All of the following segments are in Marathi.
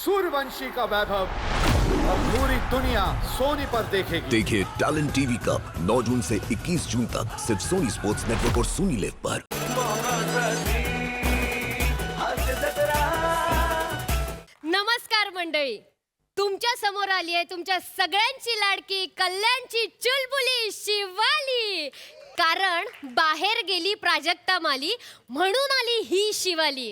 सूर्यवंशी का वैभव अब पूरी दुनिया सोनी पर देखेगी। देखिए टैलेंट टीवी कप 9 जून से 21 जून तक सिर्फ सोनी स्पोर्ट्स नेटवर्क और सोनी लिव पर। नमस्कार मंडळी, तुमच्या समोर आली आहे तुमच्या सगळ्यांची लाडकी कल्याणची चुलबुली शिवाली. कारण बाहेर गेली प्राजक्ता माली म्हणून आली ही शिवाली.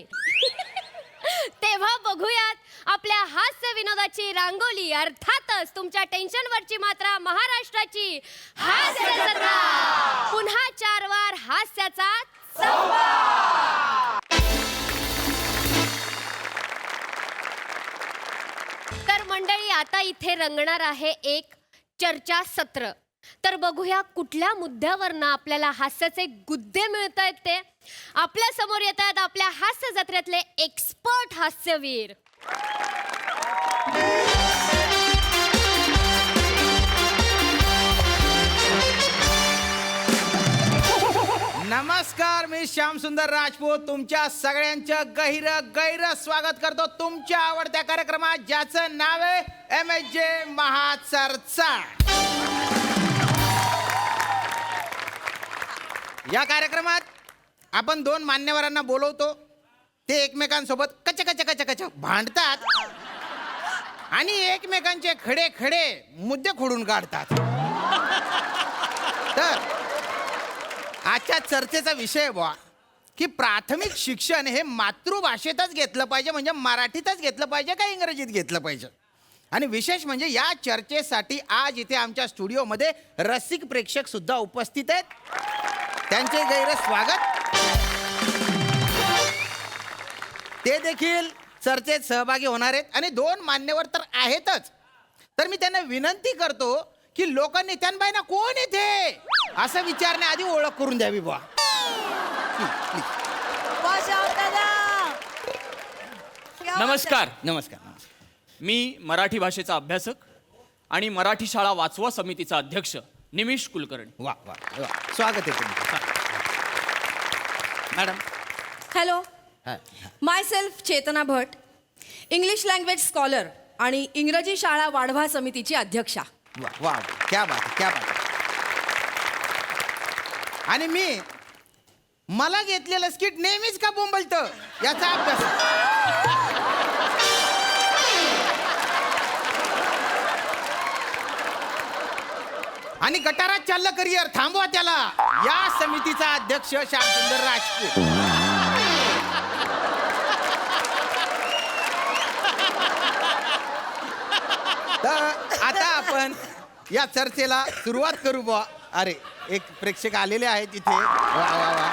तेव्हा बघूयात आपल्या हास्य विनोदाची रांगोली, अर्थातच तुमच्या टेन्शनवरची मात्रा महाराष्ट्राची हास्य जत्रा. पुन्हा 4 वार हास्याचा संवाद. तर मंडळी, आता इथे रंगणार आहे एक चर्चा सत्र. तर बघूया कुठल्या मुद्द्यावरनं आपल्याला हास्याचे गुद्दे मिळतायत ते. आपल्या समोर येत आहेत आपल्या हास्य जत्रेतले एक्सपर्ट हास्यवीर. नमस्कार, मी श्याम सुंदर राजपूत तुमच्या सगळ्यांचं गैर स्वागत करतो तुमच्या आवडत्या कार्यक्रमात, ज्याचं नाव आहे MSJ महाचर्चा. या कार्यक्रमात आपण 2 मान्यवरांना बोलवतो. ते एकमेकांसोबत कच कच कच कच भांडतात आणि एकमेकांचे खडे खडे मुद्दे खोडून काढतात. तर आजच्या चर्चेचा विषय बुवा की प्राथमिक शिक्षण हे मातृभाषेतच घेतलं पाहिजे, म्हणजे मराठीतच घेतलं पाहिजे का इंग्रजीत घेतलं पाहिजे. आणि विशेष म्हणजे या चर्चेसाठी आज इथे आमच्या स्टुडिओमध्ये रसिक प्रेक्षक सुद्धा उपस्थित आहेत. त्यांचे गैर स्वागत. ते देखील चर्चेत सहभागी होणार आहेत आणि 2 मान्यवर तर आहेतच. तर मी त्यांना विनंती करतो की लोकनेत्यांबाईंना कोण येते असं विचारण्याआधी ओळख करून द्यावी बुवा. नमस्कार. नमस्कार. मी मराठी भाषेचा अभ्यासक आणि मराठी शाळा वाचवा समितीचा अध्यक्ष निमिष कुलकर्णी. वा वा वा, स्वागत आहे तुमचं. मॅडम. हॅलो, हा. माय सेल्फ चेतना भट, इंग्लिश लँग्वेज स्कॉलर आणि इंग्रजी शाळा वाढवा समितीची अध्यक्षा. वा वा, क्या बात आहे, क्या बात आहे. आणि मला घेतलेलं स्किट नेहमीच का बोंबलतं याचा अभ्यास. आणि गटारात चाललं करिअर, थांबवा त्याला. या समितीचा अध्यक्ष श्यामसुंदर राजपूत. तर आता आपण या चर्चेला सुरुवात करू बुवा. अरे, एक प्रेक्षक आलेले आहेत इथे. वा वा वा.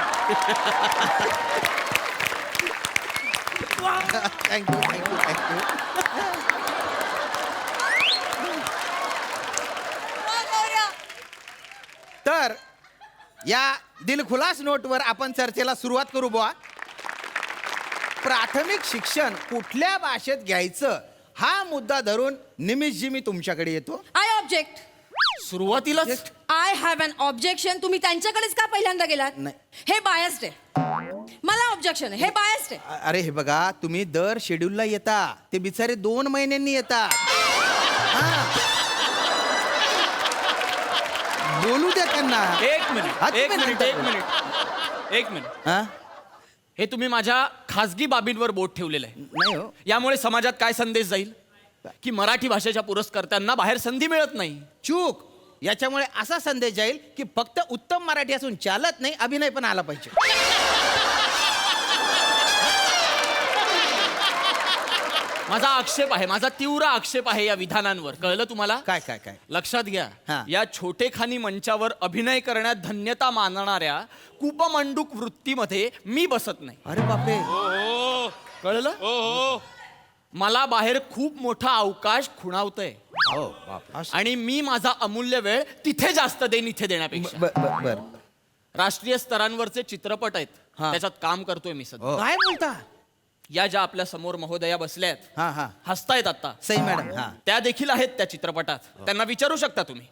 Thank you thank you thank you. तर या दिलखुलास नोटवर आपण चर्चेला सुरुवात करू बुवा. प्राथमिक शिक्षण कुठल्या भाषेत घ्यायचं हा मुद्दा धरून निमिषजी मी तुमच्याकडे येतो. I object. सुरुवातीलाच आय हॅव अन ऑब्जेक्शन. तुम्ही त्यांच्याकडेच का पहिल्यांदा गेलात? नाही. हे बायस्ड आहे. मला ऑब्जेक्शन आहे, हे बायस्ड आहे. अरे हे बघा, तुम्ही दर शेड्यूलला येता, ते बिचारे 2 महिन्यांनी येतात. बोलू द्या त्यांना. एक मिनिट. हा? हे तुम्ही माझ्या खासगी बाबींवर बोट ठेवलेलं आहे. नाही हो. यामुळे समाजात काय संदेश जाईल की मराठी भाषेच्या पुरस्कर्त्यांना बाहेर संधी मिळत नाही. चूक. याच्यामुळे असा संदेश जाईल की फक्त उत्तम मराठी असून चालत नाही, अभिनय पण आला पाहिजे. माझा आक्षेप आहे, माझा तीव्र आक्षेप आहे या विधानांवर. कळलं तुम्हाला? काय काय काय. लक्षात घ्या, हा. या छोटेखानी मंचावर अभिनय करण्यात धन्यता मानणाऱ्या कूपमंडूक वृत्तीमध्ये मी बसत नाही. अरे बापरे. कळलं? मला बाहेर खूप मोठा अवकाश खुणावतोय हो बाप. आणि मी माझा अमूल्य वेळ तिथे जास्त देईन इथे देण्यापेक्षा. बर. राष्ट्रीय स्तरांवरचे चित्रपट आहेत, हा. त्याच्यात काम करतोय मी सध्या. काय बोलता? या ज्या आपल्या समोर महोदया बसल्या आहेत, हा हा. हसतायत आता, सई मॅडम. हा. त्या देखील आहेत त्या चित्रपटात. त्यांना विचारू शकता तुम्ही.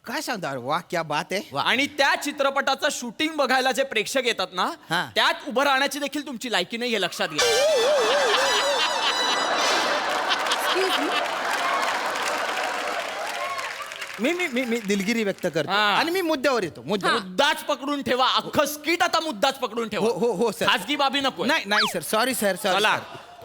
काय सांगता? वा, क्या बात आहे. आणि त्या चित्रपटाचं शूटिंग बघायला जे प्रेक्षक येतात ना, हा. त्यात उभं राहण्याची देखील तुमची लायकी नाही हे लक्षात घ्या. Excuse me. मी दिलगिरी व्यक्त करतो हा. आणि मी मुद्द्यावर येतो मुद्द्यावर. मुद्दाच पकडून ठेवा अख्खं स्किट आता मुद्दाच पकडून ठेवा हो सर. खाजगी बाबी नको नाही नाही सर सॉरी सर चला.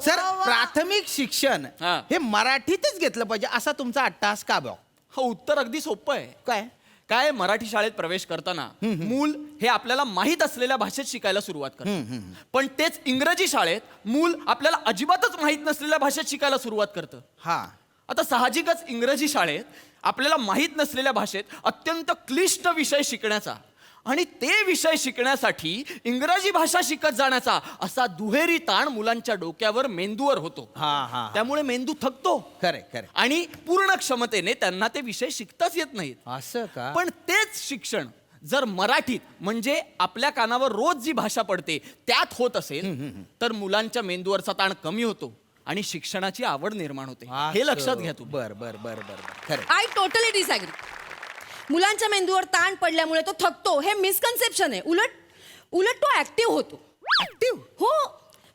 सर प्राथमिक शिक्षण हा. हे मराठीतच घेतलं पाहिजे असा तुमचा अट्टहास का भाऊ? हा उत्तर अगदी सोपं आहे काय काय मराठी शाळेत प्रवेश करताना मूल हे आपल्याला माहीत असलेल्या भाषेत शिकायला सुरुवात करतं पण तेच इंग्रजी शाळेत मूल आपल्याला अजिबातच माहीत नसलेल्या भाषेत शिकायला सुरुवात करतं हा आता साहजिकच इंग्रजी शाळेत आपल्याला माहीत नसलेल्या भाषेत अत्यंत क्लिष्ट विषय शिकण्याचा आणि ते विषय शिकण्यासाठी इंग्रजी भाषा शिकत जाण्याचा असा दुहेरी ताण मुलांच्या डोक्यावर मेंदूवर होतो हा. त्यामुळे मेंदू थकतो खरे आणि पूर्ण क्षमतेने त्यांना ते विषय शिकताच येत नाहीत असं का पण तेच शिक्षण जर मराठीत म्हणजे आपल्या कानावर रोज जी भाषा पडते त्यात होत असेल तर मुलांच्या मेंदूवरचा ताण कमी होतो आणि शिक्षणाची आवड निर्माण होते हे लक्षात घ्या तू बर खरे आय टोटली डिसॅग्री. मुलांच्या मेंदूवर ताण पडल्यामुळे तो थकतो हे मिसकन्सेप्शन आहे. उलट तो ऍक्टिव्ह होतो. ऍक्टिव्ह हो,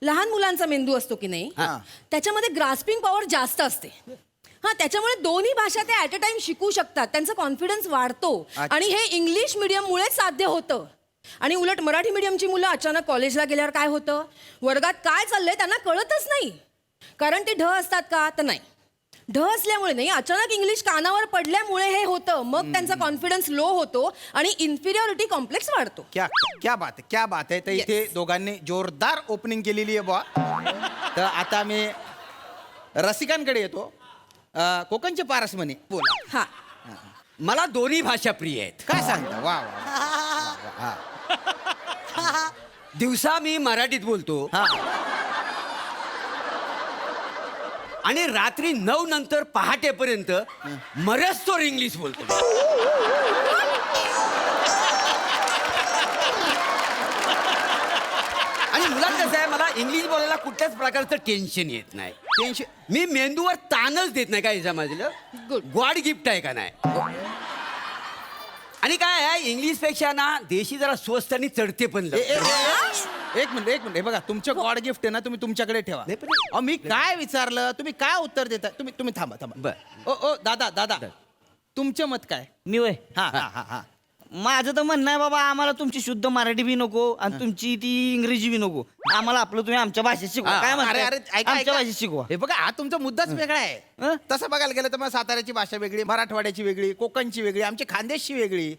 लहान मुलांचा मेंदू असतो की नाही हा. त्याच्यामध्ये ग्रास्पिंग पॉवर जास्त असते. हा त्याच्यामुळे दोन्ही भाषा ते ऍट अ टाइम शिकू शकतात. त्यांचा कॉन्फिडन्स वाढतो अच्छा. आणि हे इंग्लिश मीडियम मुळेच साध्य होतं. आणि उलट मराठी मीडियमची मुलं अचानक कॉलेजला गेल्यावर काय होतं वर्गात काय चाललंय त्यांना कळतच नाही. कारण ते ढ असतात का तर नाही ढ असल्यामुळे नाही अचानक इंग्लिश कानावर पडल्यामुळे हे होतं. मग त्यांचा कॉन्फिडन्स लो होतो आणि इन्फिरियरिटी कॉम्प्लेक्स वाढतो. क्या बात आहे तर इथे दोघांनी जोरदार ओपनिंग केलेली आहे बुवा. तर आता मी रसिकांकडे येतो. कोकणचे पारस म्हणे बोला. हा मला दोन्ही भाषा प्रिय आहेत. काय सांगता वा वा हा. दिवसा मी मराठीत बोलतो हा. आणि रात्री 9 नंतर पहाटेपर्यंत मरस्तोर इंग्लिश बोलतो. आणि मुलात कसं आहे मला इंग्लिश बोलायला कुठल्याच प्रकारचं टेन्शन येत नाही. टेन्शन मी मेंदूवर ताणच देत नाही काय समजलं. Good. गॉड गिफ्ट आहे का नाही. आणि काय आहे इंग्लिश पेक्षा ना देशी जरा स्वस्त आणि चढते पण एक मिनिट हे बघा तुमचं गॉड गिफ्ट आहे ना तुम्ही तुमच्याकडे ठेवा. नाही, पण- अहो, मी काय विचारलं तुम्ही काय उत्तर देता तुम्ही थांबा बर. ओ दादा तुमचं मत काय मी वय हा माझं तर म्हणणं आहे बाबा आम्हाला तुमची शुद्ध मराठी बी नको आणि तुमची ती इंग्रजी बी नको. आम्हाला आपलं तुम्ही आमच्या भाषेत शिकवा. काय अरे म्हणताय? अरे ऐका आमच्या भाषेत शिकवा. हे बघा हा तुमचा मुद्दाच वेगळा आहे. हं? तसं बघायला गेलं तर मग साताऱ्याची भाषा वेगळी मराठवाड्याची वेगळी कोकणची वेगळी आमची खानदेशची वेगळी.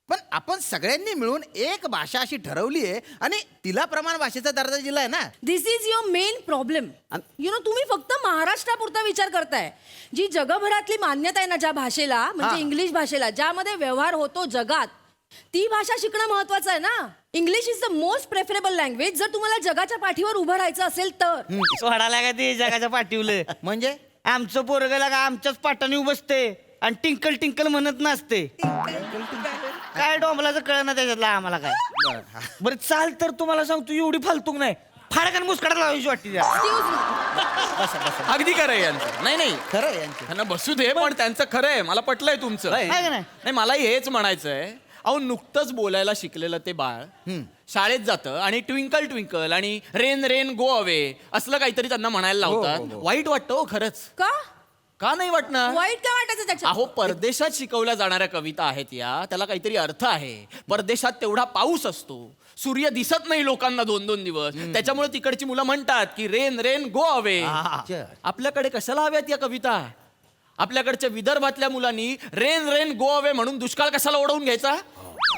पण आपण सगळ्यांनी मिळून एक भाषा अशी ठरवली आहे आणि तिला प्रमाण भाषेचा दर्जा दिलाय ना. दिस इज युअर मेन प्रॉब्लेम. तुम्ही फक्त महाराष्ट्रापुरता विचार करताय. जी जगभरातली मान्यता आहे ना ज्या भाषेला म्हणजे इंग्लिश भाषेला ज्यामध्ये व्यवहार होतो जगात ती भाषा शिकणं महत्वाचं आहे ना. English is the most preferable language जर तुम्हाला जगाच्या पाठीवर उभं राहायचं असेल तर. सोडायला का ते जगाच्या पाठीवलं म्हणजे आमचं पोरगला का आमच्याच पाटाने बसते आणि टिंकल टिंकल म्हणत नसते. काय डोंबलाचं कळ ना त्याच्यातला आम्हाला काय. बरं चाल तर तुम्हाला सांगतो एवढी फालतूक नाही फाडकन मुस्काडा लावायची वाटते त्या. अगदी खरं आहे यांचं नाही खरं आहे यांचं. त्यांना बसू दे पण त्यांचं खरं आहे मला पटलंय तुमचं आहे का नाही? नाही मलाही हेच म्हणायचंय अहो नुकतंच बोलायला शिकलेलं ते बाळ शाळेत जातं आणि ट्विंकल ट्विंकल आणि रेन रेन गो अवे असलं काहीतरी त्यांना म्हणायला लावतात. वाईट वाटतं हो खरंच. का नाही वाटणार. वाईट काय वाटायचं त्याच्यात. अहो परदेशात शिकवल्या जाणाऱ्या कविता आहेत या त्याला काहीतरी अर्थ आहे. परदेशात तेवढा पाऊस असतो सूर्य दिसत नाही लोकांना 2-2 दिवस त्याच्यामुळे तिकडची मुलं म्हणतात की रेन रेन गो अवे. आपल्याकडे कशाला हव्यात या कविता. आपल्याकडच्या विदर्भातल्या मुलांनी रेन रेन गो अवे म्हणून दुष्काळ कशाला ओढवून घ्यायचा.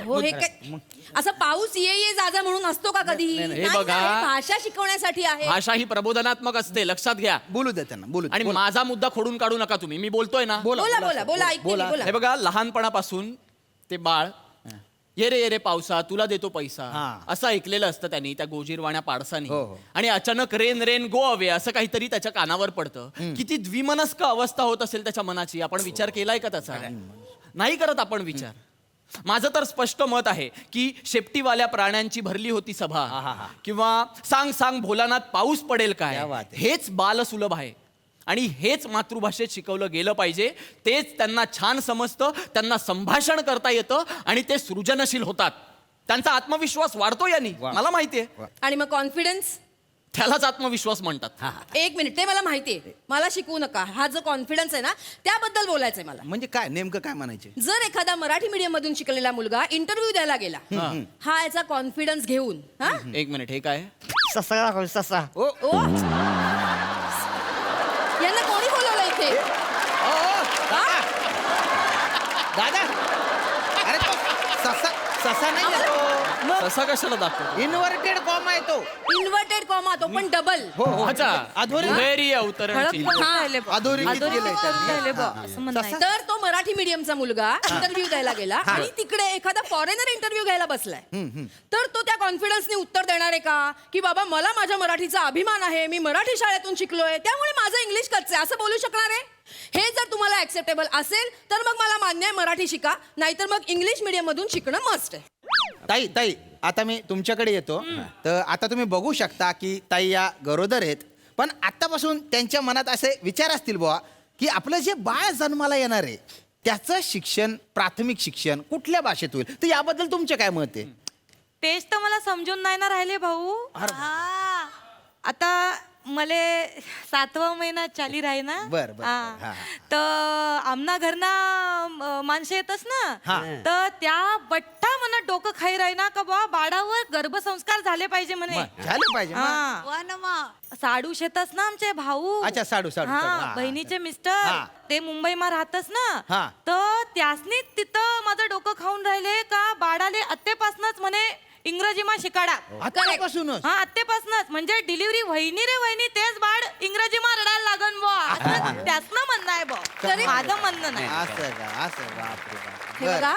हो हे काय असं पाऊस ये जा म्हणून असतो का कधी. हे बघा. हे भाषा शिकवण्यासाठी आहे. भाषा ही प्रबोधनात्मक असते लक्षात घ्या. बोलू दे त्यांना बोलू दे. आणि माझा मुद्दा खोडून काढू नका तुम्ही. मी बोलतोय ना. बोला ऐकते मी, बोला. हे बघा लहानपणापासून ते बाळ ये रे पावसा तुला देतो पैसा असं ऐकलेलं असतं त्यांनी त्या गोजीरवाण्या पाडसानी. आणि अचानक रेन रेन गो अवे असं काहीतरी त्याच्या कानावर पडतं. किती द्विमनस्क अवस्था होत असेल त्याच्या मनाची. आपण विचार केलाय का त्याचा. नाही करत आपण विचार. माझं तर स्पष्ट मत आहे की शेपटीवाल्या प्राण्यांची भरली होती सभा किंवा सांग सांग भोलानाथ पाऊस पडेल काय हेच बालसुलभ आहे. आणि हेच मातृभाषेत शिकवलं गेलं पाहिजे. तेच त्यांना छान समजतं त्यांना संभाषण करता येतं आणि ते सृजनशील होतात. त्यांचा आत्मविश्वास वाढतो यांनी मला माहितीये. आणि मग कॉन्फिडन्स त्यालाच आत्मविश्वास म्हणतात. एक मिनिट, ते मला माहितीये, मला शिकवू नका. हा जो कॉन्फिडन्स आहे ना, त्याबद्दल बोलायचंय मला. म्हणजे काय नेमकं काय म्हणायचे? जर एखादा मराठी मीडियम मधून शिकलेला मुलगा इंटरव्ह्यू द्यायला गेला, हा याचा कॉन्फिडन्स घेऊन, हा एक मिनिट, हे काय? ससा दाखव, ससा. ओ यांना कोणी बोलवलं इथे? दादा अरे तो ससा नाही आहे तो. तसा कशाला दाखवतो? इन्व्हर्टेड कॉमा आहे तो. इन्व्हर्टेड कॉमा, तो पण डबल. अच्छा, दुहेरी अवतरण चिन्ह. अधोरेखित केलंय त्यांनी. तर तो मराठी मीडियमचा मुलगा इंटरव्ह्यू द्यायला गेला आणि तिकडे एखादा फॉरेनर इंटरव्ह्यू घ्यायला बसलाय, तर तो त्या कॉन्फिडन्सने उत्तर देणार आहे का की बाबा मला माझ्या मराठीचा अभिमान आहे, मी मराठी शाळेतून शिकलोय, त्यामुळे माझं इंग्लिश कच्चं आहे, असं बोलू शकणार आहे? हे जर तुम्हाला ऍक्सेप्टेबल असेल तर मग मला मान्य आहे, मराठी शिका, नाहीतर मग इंग्लिश मीडियम मधून शिकणं मस्ट आहे. ताई आता मी तुमच्याकडे येतो. तर आता तुम्ही बघू शकता की ताई या गरोदर आहेत, पण आतापासून त्यांच्या मनात असे विचार असतील बुवा की आपलं जे बाळ जन्माला येणार आहे त्याचं शिक्षण, प्राथमिक शिक्षण कुठल्या भाषेत होईल. तर याबद्दल तुमचे काय मत आहे? तेच तर मला समजून नाही ना राहिले भाऊ. हा. आता मले 7वा महिना चाली राही ना. बर. हा. तर आमना घरना माणसं येतच ना, तर त्या बट्टा म्हणा डोकं खाई राही ना का बा बाळावर गर्भसंस्कार झाले पाहिजे म्हणे. झालं पाहिजे. हा. साडू शेतच ना आमचे भाऊ. अच्छा, साडू. हा, बहिणीचे मिस्टर हा. ते मुंबईमा राहतच हा. ना, तर त्यासनी तिथं माझं डोकं खाऊन राहिले का बाळाले आत्तेपासूनच म्हणे इंग्रजीमा शिकाडा. आतापासूनच? हा, आत्तेपासूनच म्हणजे डिलिव्हरी वहिनी रे वहिनी तेच बाळ इंग्रजीमा रडायला लागन बुवा, त्यासनं म्हणणं आहे बुवा, माझं म्हणणं नाही. असं बापरे बाप. हे बघा,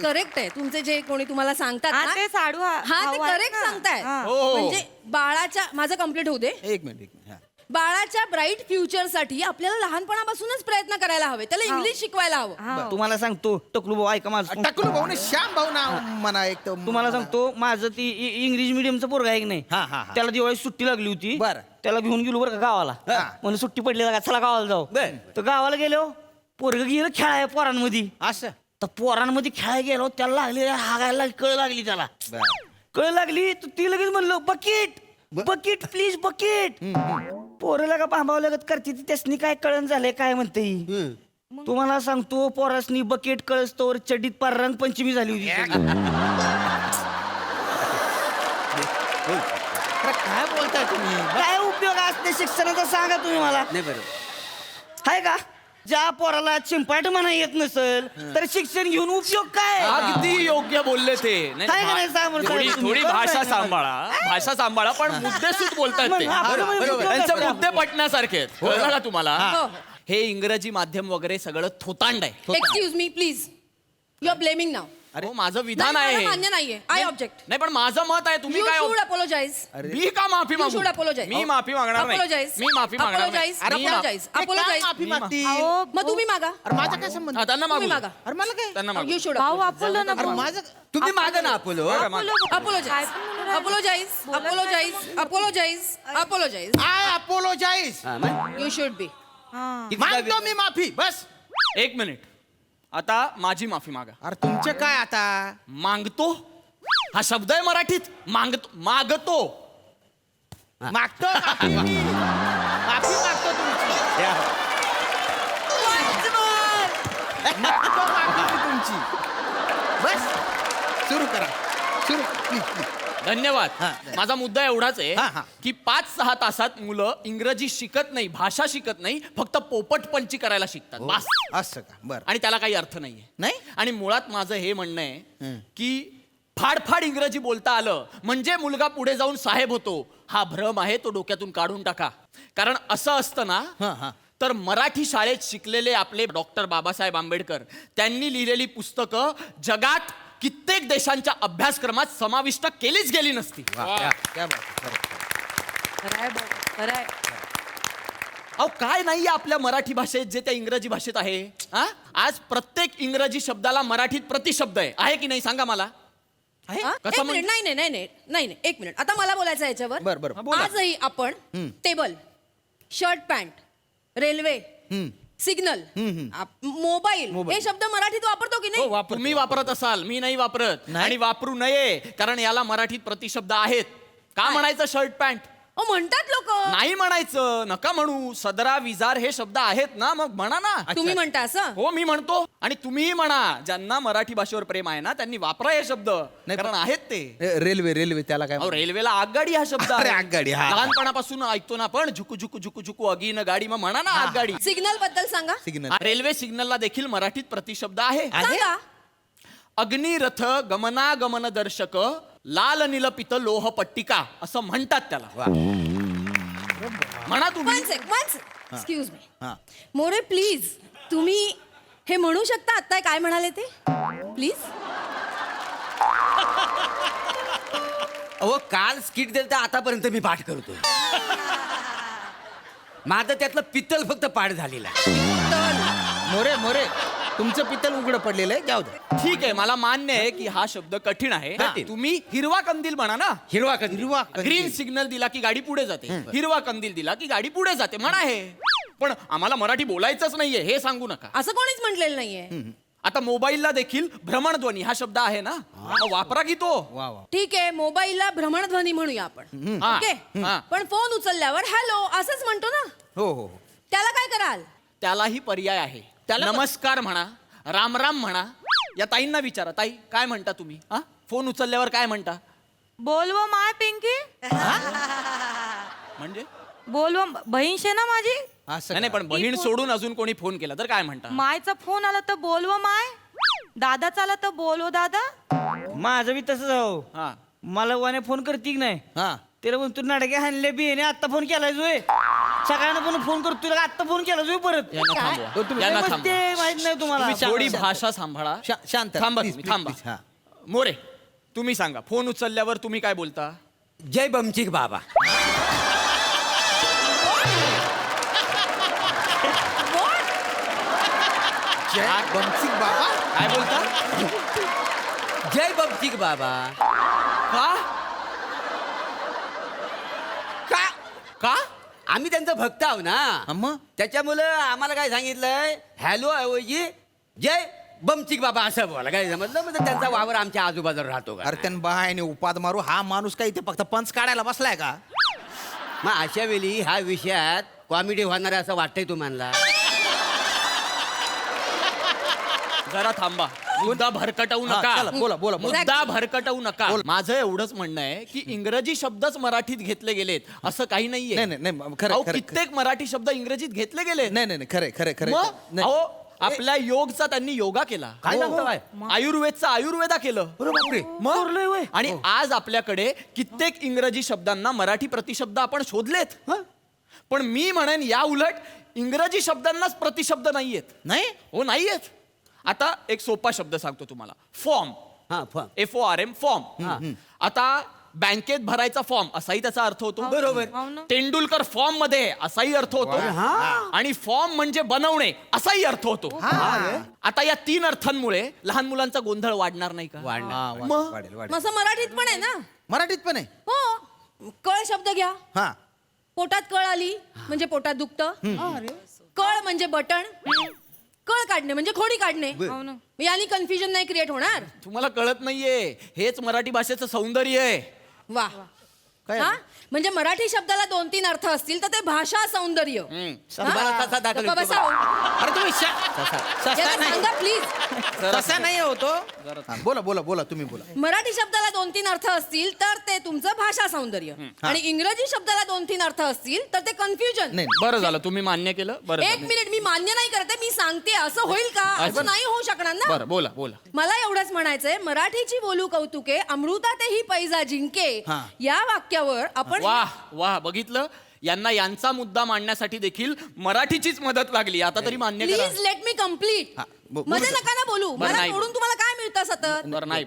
करेक्ट आहे तुमचे जे कोणी तुम्हाला सांगतात हा, ना. ते साडू हा, ते भाऊ आहेत करेक्ट ना. सांगताय. हा. म्हणजे बाळाच्या, माझं कम्प्लीट होऊ दे. एक मिनिट. हा. बाळाच्या ब्राईट फ्युचर साठी आपल्याला लहानपणापासूनच प्रयत्न करायला हवे, त्याला इंग्लिश शिकवायला हवं. तुम्हाला सांगतो टकलू भाऊ, ऐका माझं. टकलू भाऊ श्याम भाऊ ना म्हणा एक तर. तुम्हाला सांगतो, माझं ती इंग्लिश मिडियमचं पोरगा आहे की नाही, हा. त्याला दिवाळी सुट्टी लागली होती. बरं. त्याला घेऊन गेलो बरं का गावाला. म्हणून सुट्टी पडली का चला गावाला जाऊ. तर गावाला गेलो, पोरग गेलं खेळाय पोरांमध्ये. असं तर पोरांमध्ये खेळायला गेलो, त्याला लागली हागायला कळ लागली, त्याला कळ लागली. तर ती लगेच म्हणलं बकेट बकेट प्लीज बकेट. पोरं का पांभाव लगत करते ती, त्यासनी काय कळण झालंय काय म्हणते. तुम्हाला सांगतो, पोरासनी बकेट कळस्तोवर चड्डीत पार रंगपंचमी झाली होती. काय बोलताय तुम्ही? काय उपयोग असते शिक्षणाचा सांगा तुम्ही मला. नाही बरोबर. हाय का? ज्या पोराला चिंपाट म्हणा येत नसेल तर शिक्षण घेऊन उपयोग काय? अगदी योग्य बोलले ते. नाही, काय करायचं आम्हाला थोडी सांगा तुम्ही. थोडी भाषा सांभाळा, पण मुद्देसूद बोलतात ते. मग बरोबर. त्यांचे मुद्दे पटण्यासारखे आहेत. कळलं का तुम्हाला? हो. हे इंग्रजी माध्यम वगैरे सगळं थोतांड आहे. Excuse me please, you are blaming now. हो, माझं विधान आहे हे. मान्य नाहीये. I object. नाही, पण माझं मत आहे. तुम्ही यू काय शुड अपोलोजाइज. मी का माफी You मागू? should apologize. मी माफी मागणार नाही. Apologize. मी माफी मागणार नाही. Apologize. मी मा- Apologize. काय Apologize. माफी मागती? अहो, मग तुम्ही मागा. अरे माझा काय संबंध? हा, त्यांना मागू. तुम्ही मागा. अरे मला काय? त्यांना मागू. यू शुड भाऊ अपोलो ना अरे भाऊ. माझं तुम्ही मागा ना अपोलो. Apologise. Apologise. Apologise. Apologise. Apologise. I apologise. You should be. मागतो मी माफी बस. एक मिनिट, आता माझी माफी मागा. अरे तुमचे काय आता? मागतो हा शब्द आहे मराठीत. मागतो मागतो माफी मागतो तुमची. मागतो माफी मी तुमची. बस सुरू करा. सुरू प्लीज. धन्यवाद. हा. माझा मुद्दा एवढाच हा. आहे की 5-6 तासात मुलं इंग्रजी शिकत नाही, भाषा शिकत नाही, फक्त पोपटपंची करायला शिकतात. बस. असं का? बरं. आणि त्याला काही अर्थ नाहीये. नाही? आणि मुळात माझं हे म्हणणं आहे की फाडफाड इंग्रजी बोलता आलं म्हणजे मुलगा पुढे जाऊन साहेब होतो, हा भ्रम आहे, तो डोक्यातून काढून टाका. कारण असं असतं ना, तर मराठी शाळेत शिकलेले आपले डॉक्टर बाबासाहेब आंबेडकर त्यांनी लिहिलेली पुस्तकं जगात कित्येक देशांच्या अभ्यासक्रमात समाविष्ट केलीच गेली नसती. क्या बात. अहो, काय नाही आपल्या मराठी भाषेत जे त्या इंग्रजी भाषेत आहे. हा, आज प्रत्येक इंग्रजी शब्दाला मराठीत प्रतिशब्द आहे की नाही? सांगा मला. आहे? हा? कसं एक मिनिट. नाही, एक मिनिट. आता मला बोलायचं आहे याच्यावर. बरं. आजही आपण table, shirt, pant, railway, signal, mobile हे शब्द मराठीत वापरतो की नाही? तुम्ही वापरत असाल, मी नाही वापरत. आणि वापरू नये, कारण याला मराठीत प्रतिशब्द आहेत. का म्हणायचं शर्ट पॅन्ट? म्हणतात लोक. नाही म्हणायचं, नका म्हणू. सदरा विजार हे शब्द आहेत ना, मग म्हणा ना. तुम्ही म्हणता असं? हो मी म्हणतो, आणि तुम्हीही म्हणा. ज्यांना मराठी भाषेवर प्रेम आहे ना त्यांनी वापरा हे शब्द, कारण आहेत ते. रेल्वे त्याला काय अहो, रेल्वेला आगगाडी हा शब्द अरे, आहे. आगगाडी, हा. लहानपणापासून ऐकतो ना आपण, झुकू झुकू झुकू झुकू अगीन गाडी, मग म्हणा ना आगगाडी. सिग्नल बद्दल सांगा. सिग्नल. रेल्वे सिग्नलला देखील मराठीत प्रतिशब्द आहे. सांगा. अग्निरथ गमनागमन दर्शक लाल निलपित लोह पट्टिका असं म्हणतात त्याला. म्हणा तुम्ही. Excuse me. मोरे प्लीज, तुम्ही हे म्हणू शकता आता काय म्हणाले ते प्लीज? अहो काल स्किट दिलं तर आतापर्यंत मी पाठ करतोय. माझं त्यातलं पित्तल फक्त पाठ झालेलं आहे. मोरे तुमचं पित्तल उघडं पडलेलं आहे, जाऊ द्या. ठीक आहे, मला मान्य आहे की हा शब्द कठीण आहे. कठीण. तुम्ही हिरवा कंदील म्हणा ना. हिरवा कंदील. ग्रीन सिग्नल दिला की गाडी पुढे जाते, हिरवा कंदील दिला की गाडी पुढे जाते म्हणा हे. पण आम्हाला मराठी बोलायचंच नाहीये हे सांगू नका. असं कोणीच म्हटलेलं नाहीये. आता मोबाईलला देखील भ्रमणध्वनी हा शब्द आहे ना, मग वापरा की तो. ठीक आहे, मोबाईलला भ्रमणध्वनी म्हणूया आपण. हा. ओके. हा. पण फोन उचलल्यावर हॅलो असंच म्हणतो ना. हो त्याला काय कराल? त्यालाही पर्याय आहे. नमस्कार म्हणा, राम राम म्हणा. या ताईंना विचारा, ताई काय म्हणता तुम्ही? हा, फोन उचलल्यावर काय म्हणता? बोलव माय पिंकी. म्हणजे बोलव बहीण शे ना माझी. नाही नाही, पण बहीण सोडून अजून कोणी फोन केला तर काय म्हणता? मायचा फोन आला तर बोलव माय. दादाचा आला तर बोलव दादा. माझं बी तसंच हो. हा. मला वाने फोन करती की नाही, हा. त्याला म्हणतो नाडके हाणले बी याने आत्ता फोन केलाय जोय. सगळ्यांना पण फोन करतो, आत्ता फोन केला जोय परत. यांना थांबवा. यांना मग थांबवा. ते माहित नाही तुम्हाला. तुम्ही थोडी भाषा सांभाळा. शांत थांबा please, तुम्ही, please, थांबा. please, हा. मोरे तुम्ही सांगा, फोन उचलल्यावर तुम्ही काय बोलता? जय बमचिक बाबा. बमसिक बाबा काय बोलता? जय बमचिक बाबा. का का का आम्ही त्यांचं भक्त आहो ना, मग त्याच्यामुळं आम्हाला काय सांगितलंय, हॅलो ऐवजी जय बमचिक बाबा असं बोला. काय समजलं? म्हणजे त्यांचा वावर आमच्या आजूबाजूला राहतो का? अरे त्यानं बायने उपाद मारू. हा माणूस काय इथे फक्त पंच काढायला बसलाय का? मग अशा वेळी ह्या विषयात कॉमेडी होणार आहे असं वाटतंय तुम्हाला? जरा थांबा. मुद्दा भरकटवू हा, नका. चला, बोला. मुद्दा भरकटवू नका. माझं एवढंच म्हणणं आहे की इंग्रजी शब्दच मराठीत घेतले गेलेत असं काही नाहीये. नाही, खरं अहो, खरं कित्येक मराठी शब्द इंग्रजीत घेतले गेले. नाही खरं मग नाही. अहो, आपल्या योगचा त्यांनी योगा केला. काय हो. सांगता काय? आयुर्वेदचा आयुर्वेदा केलं. बापरे. मग आणि आज आपल्याकडे कित्येक इंग्रजी शब्दांना मराठी प्रतिशब्द आपण शोधलेत. पण मी म्हणेन या उलट इंग्रजी शब्दांनाच प्रतिशब्द नाहीयेत. नाही हो नाहीयेत. आता एक सोपा शब्द सांगतो तुम्हाला, फॉर्म. हा FORM फॉर्म. आता बँकेत भरायचा फॉर्म असाही त्याचा अर्थ होतो. बरोबर. तेंडुलकर फॉर्म मध्ये असाही अर्थ होतो. आणि फॉर्म म्हणजे बनवणे असाही अर्थ होतो. आता या 3 अर्थांमुळे लहान मुलांचा गोंधळ वाढणार नाही का? वाढेल. मग मराठीत पण आहे ना. मराठीत पण आहे. हो. कळ शब्द घ्या. हा. पोटात कळ आली म्हणजे पोटात दुखतं. कळ म्हणजे बटण. कळ काढणे म्हणजे खोडी काढणे. यानी कन्फ्युजन नाही क्रिएट होणार. तुम्हाला कळत नाहीये, हेच मराठी भाषेचं सौंदर्य आहे. वा. हा? म्हणजे मराठी शब्दाला 2-3 अर्थ असतील तर ते भाषा सौंदर्य. तुम्हाला तसा दाखल गप्पा होतो बसा हो. अरे तुम्ही याला सांगा प्लीज. तसा नाही होतो. बोला तुम्ही बोला. मराठी शब्दाला 2-3 अर्थ असतील तर ते तुमचं भाषा सौंदर्य. आणि इंग्रजी शब्दाला 2-3 अर्थ असतील तर ते कन्फ्युजन. नाही बरं झालं तुम्ही मान्य केलं. बरं एक झालं. मिनिट, मी मान्य नाही करते, मी सांगते. असं होईल का? असं नाही होऊ शकणार ना. बरं बोला. मला एवढंच म्हणायचंय, मराठीची बोलू कौतुके अमृतातेही पैजा जिंके. हा. या वाक्यावर आपण वाह बघितलं, यांना यांचा मुद्दा मांडण्यासाठी देखील मराठीचीच मदत लागली. आता तरी मान्य करा. Please let me complete. हा, मध्ये नका ना बोलू. बरं, मला नाही तोडून तुम्हाला काय मिळतं सतत? बरं नाही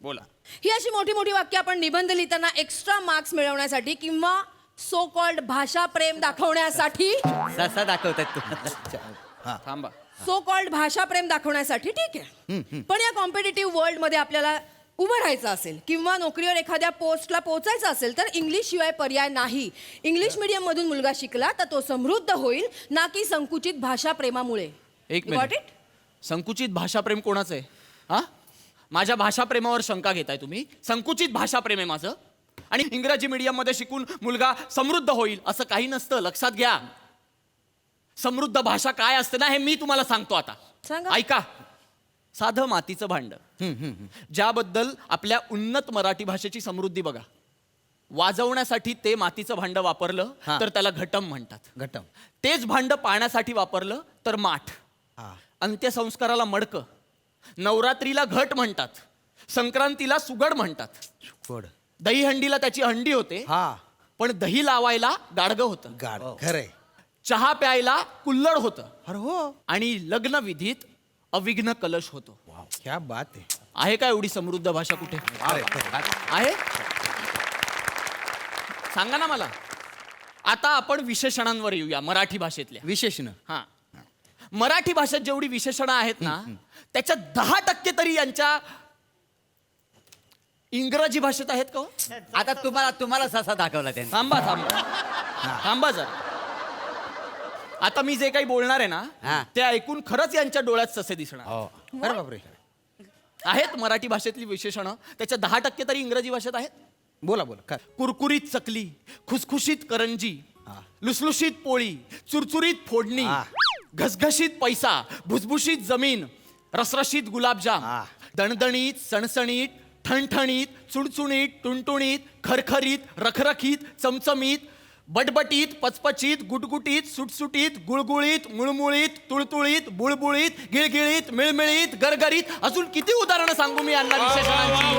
बोला. ही अशी मोठी मोठी वाक्य आपण निबंध लिहिताना एक्स्ट्रा मार्क्स मिळवण्यासाठी किंवा सो कॉल्ड भाषा प्रेम दाखवण्यासाठी ससा दाखवतात तुम्हाला. थांबा. सो कॉल्ड भाषा प्रेम दाखवण्यासाठी ठीक आहे. पण या कॉम्पिटिटिव्ह वर्ल्ड मध्ये आपल्याला उभं राहायचं असेल किंवा नोकरीवर एखाद्या पोस्टला पोहोचायचं असेल तर इंग्लिश शिवाय पर्याय नाही. इंग्लिश मीडियम मधून मुलगा शिकला तर तो समृद्ध होईल, ना की संकुचित भाषा प्रेमामुळे. एक Got मिनिट. it? संकुचित भाषाप्रेम कोणाचं आहे? हा, माझ्या भाषाप्रेमावर शंका घेताय तुम्ही? संकुचित भाषाप्रेम आहे माझं. आणि इंग्रजी मीडियम मध्ये शिकून मुलगा समृद्ध होईल असं काही नसतं. लक्षात घ्या. समृद्ध भाषा काय असते ना हे मी तुम्हाला सांगतो आता. सांगा. ऐका. साधं मातीचं भांड, ज्याबद्दल आपल्या उन्नत मराठी भाषेची समृद्धी बघा. वाजवण्यासाठी ते मातीचं भांड वापरलं तर त्याला घटम म्हणतात. घटम. तेच भांड पाण्यासाठी वापरलं तर माठ. अंत्यसंस्काराला मडकं, नवरात्रीला घट म्हणतात, संक्रांतीला सुगड म्हणतात, गोड. दहीहंडीला त्याची हंडी होते, हा. पण दही लावायला गाडगं होतं, गाड. खरंय. चहा प्यायला कुल्हड होतं, अरे हो. आणि लग्न विधीत अविघ्न कलश होतो. क्या बात आहे. आहे का एवढी समृद्ध भाषा कुठे? आहे? सांगा ना मला. आता आपण विशेषणांवर येऊया मराठी भाषेतल्या. विशेषण. हा. मराठी भाषेत जेवढी विशेषणं आहेत ना त्याच्या 10% तरी यांच्या इंग्रजी भाषेत आहेत का हो? आता तुम्हाला ससा दाखवला त्यांनी. थांबा जरा. आता मी जे काही बोलणार आहे हा. ना ते ऐकून खरंच यांच्या डोळ्यात ससे दिसणार अरे बापरे. आहेत. मराठी भाषेतली विशेषणं त्याच्या 10% तरी इंग्रजी भाषेत आहेत. बोला बोला. काय? कुरकुरीत चकली, खुसखुशीत करंजी, लुसलुशीत पोळी, चुरचुरीत फोडणी, घसघशीत पैसा, भुसभुशीत जमीन, रसरशीत गुलाबजाम, दणदणीत, सणसणीत, ठणठणीत, चुणचुणीत, टुणटुणीत, खरखरीत, रखरखीत, चमचमीत, बटबटीत, पचपचीत, गुटगुटीत, सुटसुटीत, गुळगुळीत, मुळमुळीत, तुळतुळीत, बुळबुळीत, गिळगिळीत, मिळमिळीत, गरगरीत. अजून किती उदाहरणं सांगू मी यांना विशेषणांची.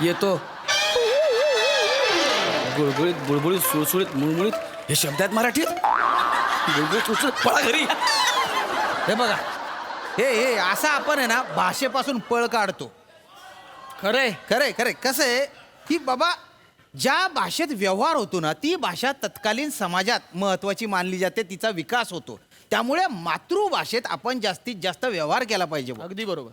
येतो. गुळगुळीत, बुळबुळीत, सुळसुळीत, मुळमुळीत हे शब्द आहेत मराठीत. गुळगुळीत, सुळसुळीत, पळा घरी. हे बघा. हे असं आपण आहे ना भाषेपासून पळ काढतो. खरंय. खरंय खरंय. कसं आहे की बाबा ज्या भाषेत व्यवहार होतो ना ती भाषा तत्कालीन समाजात महत्वाची मानली जाते, तिचा विकास होतो. त्यामुळे मातृभाषेत आपण जास्तीत जास्त व्यवहार केला पाहिजे. अगदी बरोबर.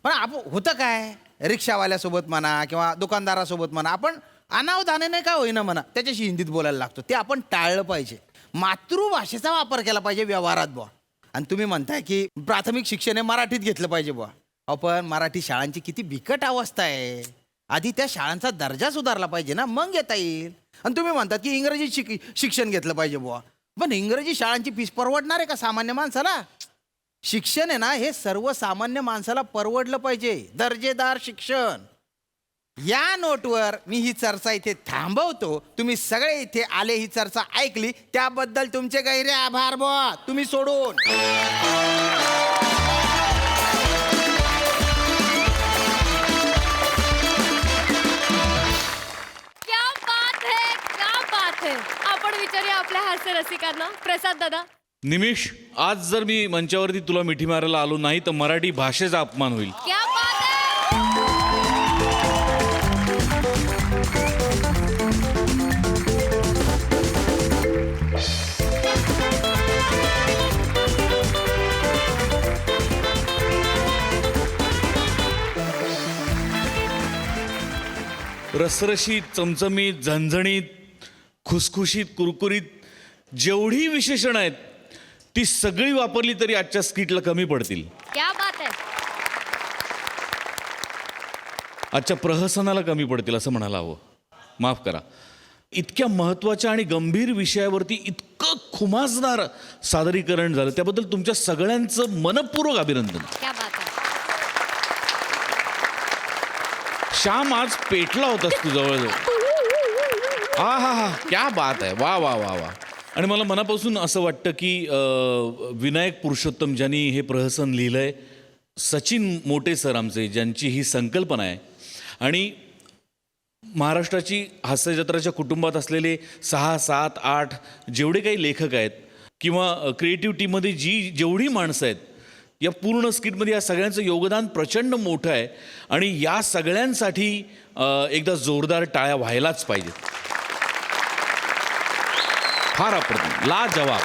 पण आपण होतं काय, रिक्षावाल्यासोबत म्हणा किंवा दुकानदारासोबत म्हणा, आपण अनावधानाने काय होईना म्हणा त्याच्याशी हिंदीत बोलायला लागतो. ते आपण टाळलं पाहिजे. मातृभाषेचा वापर केला पाहिजे व्यवहारात बुवा. आणि तुम्ही म्हणताय की प्राथमिक शिक्षण हे मराठीत घेतलं पाहिजे बुवा. आपण मराठी शाळांची किती बिकट अवस्था आहे. आधी त्या शाळांचा दर्जा सुधारला पाहिजे ना, मग येता येईल. आणि तुम्ही म्हणतात की इंग्रजी शिक्षण घेतलं पाहिजे बुवा. पण इंग्रजी शाळांची फीस परवडणार आहे का सामान्य माणसाला? शिक्षण आहे ना हे सर्वसामान्य माणसाला परवडलं पाहिजे. दर्जेदार शिक्षण. या नोटवर मी ही चर्चा इथे थांबवतो. तुम्ही सगळे इथे आले, ही चर्चा ऐकली, त्याबद्दल तुमचे गैरे आभार बुवा. तुम्ही सोडून क्या बात है, क्या बात है. आपण विचारूया आपल्या हास्य रसिकांना. प्रसाद दादा. निमिष, आज जर मी मंचावरती तुला मिठी मारायला आलो नाही तर मराठी भाषेचा अपमान होईल. क्या बात है. रसरशीत, चमचमीत, झणझणीत, खुसखुशीत, कुरकुरीत जेवढी विशेषणं आहेत ती सगळी वापरली तरी आजच्या स्किटला कमी पडतील. क्या बात है. आजच्या प्रहसनाला कमी पडतील असं म्हणायला हवं. माफ करा. इतक्या महत्त्वाच्या आणि गंभीर विषयावरती इतकं खुमासदार सादरीकरण झालं त्याबद्दल तुमच्या सगळ्यांचं मनपूर्वक अभिनंदन. क्या बात है. श्याम आज पेटला होतास तू जवळजवळ. हा हा हा, क्या बात आहे. वा वा वा वा. आणि मला मनापासून असं वाटतं की विनायक पुरुषोत्तम ज्यांनी हे प्रहसन लिहिलंय, सचिन मोटे सर आमचे, ज्यांची ही संकल्पना आहे, आणि महाराष्ट्राची हास्यजत्राच्या कुटुंबात असलेले 6, 7, 8 जेवढे काही लेखक आहेत किंवा क्रिएटिव्ह टीममध्ये जेवढी माणसं आहेत, या पूर्ण स्किटमध्ये या सगळ्यांचं योगदान प्रचंड मोठं आहे. आणि या सगळ्यांसाठी एकदा जोरदार टाळ्या व्हायलाच पाहिजेत. फार अप्रतिम, लाजवाब.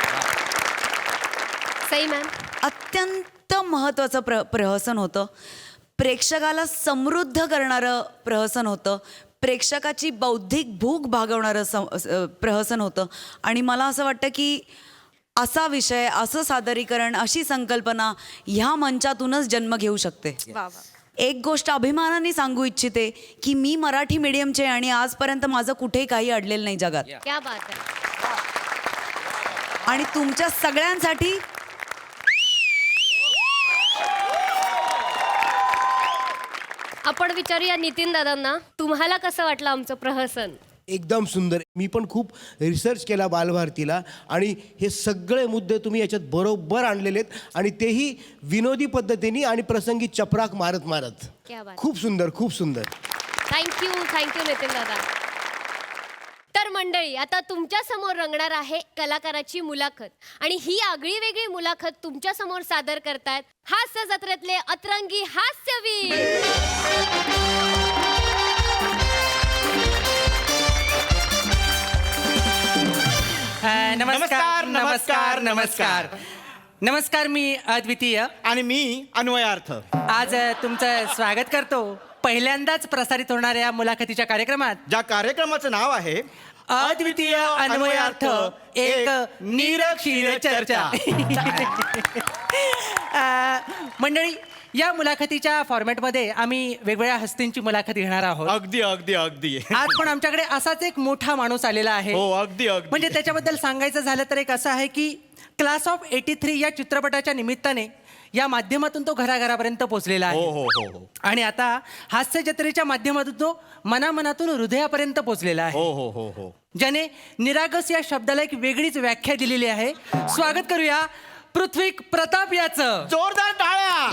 सई मॅम. अत्यंत महत्त्वाचं प्रहसन होतं. प्रेक्षकाला समृद्ध करणारं प्रहसन होतं. प्रेक्षकाची बौद्धिक भूक भागवणारं प्रहसन होतं. आणि मला असं वाटतं की असा विषय, असं सादरीकरण, अशी संकल्पना ह्या मंचातूनच जन्म घेऊ शकते. एक गोष्ट अभिमानाने सांगू इच्छिते की मी मराठी मीडियमचे आणि आजपर्यंत माझं कुठेही काही अडलेलं नाही जगात. क्या बात आहे. आणि तुमच्या सगळ्यांसाठी आपण विचारूया नितीन दादांना, तुम्हाला कसं वाटलं आमचं प्रहसन? एकदम सुंदर. मी पण खूप रिसर्च केला बालभारतीला आणि हे सगळे मुद्दे तुम्ही याच्यात बरोबर आणलेले आहेत आणि तेही विनोदी पद्धतीने आणि प्रसंगी चपराक मारत मारत. क्या बात. खूप सुंदर, खूप सुंदर. थँक्यू नितीन दादा. तर मंडळी, आता तुमच्या समोर रंगणार आहे कलाकाराची मुलाखत आणि ही आगळी वेगळी मुलाखत तुमच्या समोर सादर करतायत हास्य जत्रेतले अतरंगी हास्यवीर. नमस्कार नमस्कार नमस्कार नमस्कार. मी अद्वितीय आणि मी अन्वयार्थ. आज तुमचं स्वागत करतो पहिल्यांदाच प्रसारित होणाऱ्या मुलाखतीच्या कार्यक्रमात, ज्या कार्यक्रमाचं नाव आहे अद्वितीय अन्वयार्थ, एक निरक्षीर चर्चा. मंडळी, या मुलाखतीच्या फॉर्मॅटमध्ये आम्ही वेगवेगळ्या हस्तींची मुलाखत घेणार आहोत. अगदी अगदी अगदी. आज पण आमच्याकडे असाच एक मोठा माणूस आलेला आहे. हो, अगदी अगदी. म्हणजे त्याच्याबद्दल सांगायचं झालं तर एक असं आहे की क्लास ऑफ 83 या चित्रपटाच्या निमित्ताने या माध्यमातून तो घराघरापर्यंत पोहोचलेला हो आहे. हो हो. आणि आता हास्य जत्रेच्या माध्यमातून तो मनामनातून हृदयापर्यंत पोहोचलेला आहे. हो हो हो हो. ज्याने निरागस या शब्दाला एक वेगळीच व्याख्या दिलेली आहे. स्वागत करूया पृथ्वी प्रताप याचं. जोरदार टाळ्या.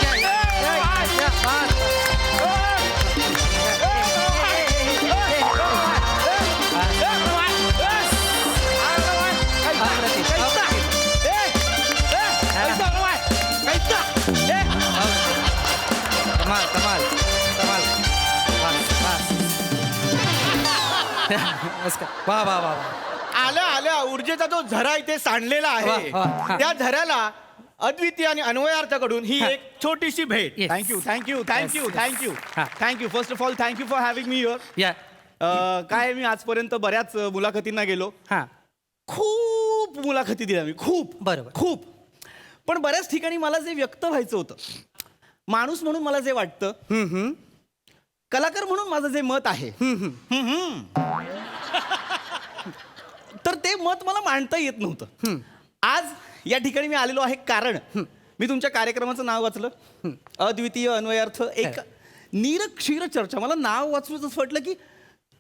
कमाल कमाल कमाल. वा वा वा. आल्या ऊर्जेचा जो झरा इथे सांडलेला आहे, वा, वा. त्या झऱ्याला अद्वितीय आणि अन्वयार्थाकडून ही हा. एक छोटीशी भेट. Yes. Thank you thank you thank you Yes, yes. Thank you हा. Thank you. First of all thank you for having me your. या काय मी आजपर्यंत बऱ्याच मुलाखतींना गेलो, हा खूप मुलाखती दिल्या मी, खूप बरोबर. खूप. पण बऱ्याच ठिकाणी मला जे व्यक्त व्हायचं होतं, माणूस म्हणून मला जे वाटतं, कलाकार म्हणून माझं जे मत आहे, तर ते मत मला मांडता येत नव्हतं. आज या ठिकाणी मी आलेलो आहे कारण मी तुमच्या कार्यक्रमाचं नाव वाचलं, अद्वितीय अन्वयार्थ, एक निरक्षीर चर्चा. मला नाव वाचून असं वाटलं की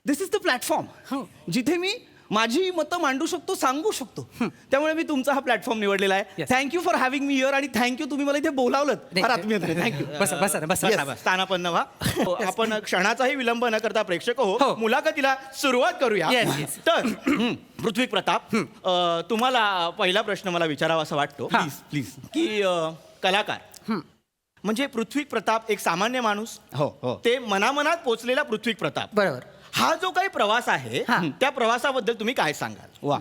दिस इज द प्लॅटफॉर्म जिथे मी माझी मतं मांडू शकतो, सांगू शकतो. त्यामुळे मी तुमचा हा प्लॅटफॉर्म निवडलेला आहे. Thank you for having me here आणि थँक्यू तुम्ही मला इथे बोलावलं. फार आत्मीयतेने थँक्यू. बसा बसा बसा. स्थानापन्न व्हा. आपण क्षणाचाही विलंब न करता प्रेक्षक हो. मुलाखतीला सुरुवात करूया. Yes, yes. तर पृथ्वी प्रताप, तुम्हाला पहिला प्रश्न मला विचारावा असं वाटतो, हा. प्लीज प्लीज, की कलाकार म्हणजे पृथ्वी प्रताप एक सामान्य माणूस, हो हो ते मनामनात पोचलेला पृथ्वी प्रताप. बरोबर. हा जो काही प्रवास आहे, हा. त्या प्रवासाबद्दल तुम्ही काय सांगाल? वा,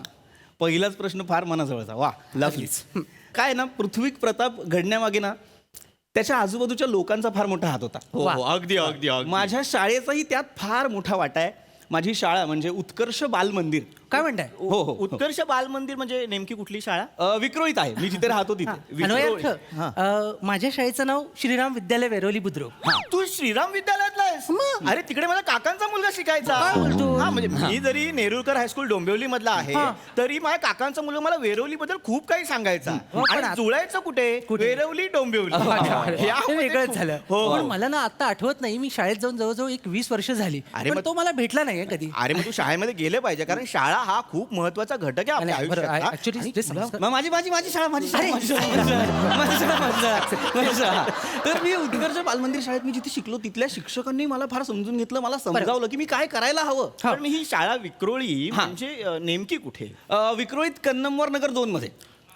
पहिलाच प्रश्न फार मनाजवळचा. वा, लवलीच. काय ना, पृथ्वी प्रताप घडण्यामागे ना त्याच्या आजूबाजूच्या लोकांचा फार मोठा हात होता. हो हो, अगदी अगदी अगदी. माझ्या शाळेचाही त्यात फार मोठा वाटा आहे. माझी शाळा म्हणजे उत्कर्ष बाल मंदिर. काय म्हणताय? हो हो, उत्कर्ष बाल मंदिर म्हणजे नेमकी कुठली शाळा? विक्रोळीत आहे. मी जिथे राहतो तिथे. अन्वयार्थ, हां. माझ्या शाळेचं नाव श्रीराम विद्यालय वेरोली बुद्रुक. तू श्रीराम विद्यालयातला आहेस? अरे, तिकडे माझ्या काकांचा मुलगा शिकायचा. काय बोलतो? हा, म्हणजे मी जरी नेरुरकर हायस्कूल डोंबिवली मधला आहे, तरी माझ्या काकांचा मुलगा मला वेरवली बद्दल खूप काही सांगायचा. आणि जुळायचं कुठे? वेरवली डोंबिवली. हे वेगळंच झालं. हो. पण मला ना आता आठवत नाही, मी शाळेत जाऊन जवळजवळ 20 वर्ष झाली. अरे पण मग- तो मला भेटला नाहीये कधी. अरे, मग तू शाळेमध्ये गेले पाहिजे, कारण शाळा हा खूप महत्वाचा घटक आहे आपल्या नाही, बरोबर. आयुष्यात. Actually, ते समजतं. मग माझी शाळा माझी शाळा माझी शाळा, माझी शाळा. तर मी उत्कर्ष बालमंदिर शाळेत मी जिथे शिकलो, तिथल्या शिक्षकांनी मला फार समजून घेतलं, मला समजावलं की मी काय करायला हवं. तर मी ही शाळा विक्रोळी म्हणजे नेमकी कुठे? विक्रोळीत कन्नमवार नगर 2 मध्ये.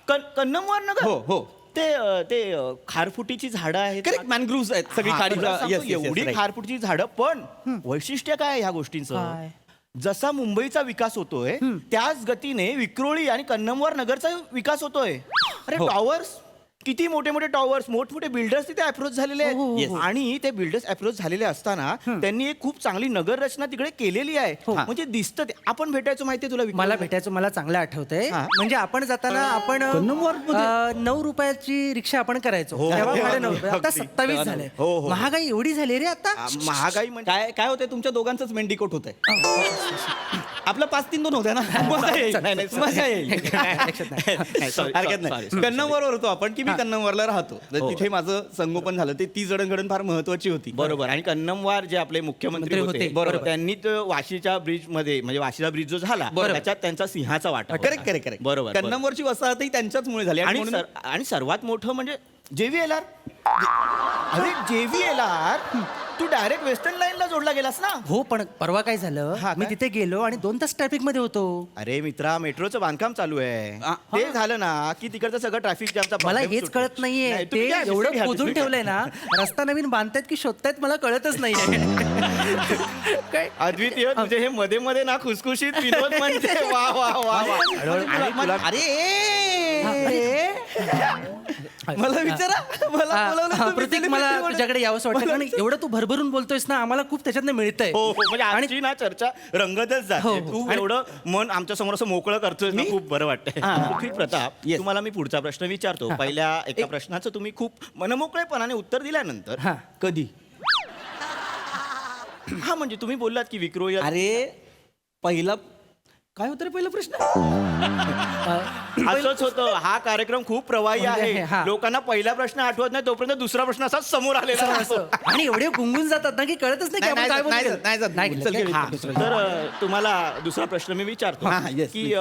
कन्नमवार नगर? हो हो. ते खारफुटीची झाडं आहेत. करेक्ट, मॅनग्रुव्ज आहेत सगळी खारी. एवढी खारफुटीची झाडं, पण वैशिष्ट्य काय आहे ह्या गोष्टींचं? जसा मुंबईचा विकास होतोय त्याच गतीने विक्रोळी आणि कन्नमवार नगरचा विकास होतोय. अरे, टॉवर्स, किती मोठे मोठे टॉवर्स मोठमोठे बिल्डर्स तिथे अप्रोच झालेले आहेत आणि ते बिल्डर्स अप्रोच झालेले असताना त्यांनी एक खूप चांगली नगर रचना तिकडे केलेली आहे. म्हणजे दिसतं ते. आपण भेटायचो माहितीये तुला मला भेटायचं मला चांगलं आठवतंय. म्हणजे आपण जाताना आपण 9 रुपयाची रिक्षा आपण करायचो तेव्हा भाडं 9 रुपये. आता 27 झालंय. महागाई एवढी झाली रे आता. महागाई म्हणजे काय काय होतंय तुमच्या दोघांचंच मेंढीकोट होतंय. आपलं 5-3-2 होतंय ना. मजा येईल. मजा येईल. हरकत नाही. कन्नमवरवर होतो आपण की मी कन्नमवरला राहतो. तर तिथे माझं संगोपन झालं. ते ती जडणघडण फार महत्वाची होती. बरोबर. आणि कन्नमवार जे आपले मुख्यमंत्री होते बरोबर त्यांनी तो वाशीच्या ब्रिज मध्ये म्हणजे वाशीचा ब्रिज जो झाला त्याच्यात त्यांचा सिंहाचा वाटा. करेक्ट बरोबर. कन्नमवरची वसाहतही त्यांच्याचमुळे झाली. आणि सर्वात मोठं म्हणजे JVLR. अरे JVLR तू डायरेक्ट वेस्टर्न लाईनला जोडला गेलास ना. हो पण परवा काय झालं मी तिथे गेलो आणि 2 तास ट्रॅफिक मध्ये होतो. अरे मित्रा मेट्रोचं बांधकाम चालू आहे. ते झालं ना की तिकडचं सगळं ट्रॅफिक जॅमचा मला हेच कळत नाहीये. ते एवढं खोदून ठेवलंय ना रस्ता नवीन बांधतायत की शोधतायत मला कळतच नाहीये. काय अद्वितीय तुझे हे मध्ये मध्ये ना खुसखुशीत विनोद म्हणते. वा वा वा वा. मला विचारा मला प्रतीक मला तुझ्याकडे यावंसं वाटतं कारण एवढं तू भरभरून बोलतोयस ना आम्हाला खूप त्याच्यातनं मिळतंय. हो म्हणजे आमची ना चर्चा रंगतच जाते. तू एवढं मन आमच्या समोर असं मोकळं करतोय ना खूप बरं वाटतंय. पृथ्वी प्रताप तुम्हाला मी पुढचा प्रश्न विचारतो. पहिल्या एका प्रश्नाचं तुम्ही खूप मनमोकळेपणाने उत्तर दिल्यानंतर कधी म्हणजे तुम्ही बोललात की विक्रोळी. अरे पहिला काय होतं रे पहिला प्रश्न. असंच होतं. हा कार्यक्रम खूप प्रवाही आहे. लोकांना पहिला प्रश्न आठवत नाही तोपर्यंत दुसरा प्रश्न असाच समोर आलेला असतो. आणि एवढे गुंगून जातात ना की कळतच नाही की आपण काय बोलतोय. तर तुम्हाला दुसरा प्रश्न मी विचारतो की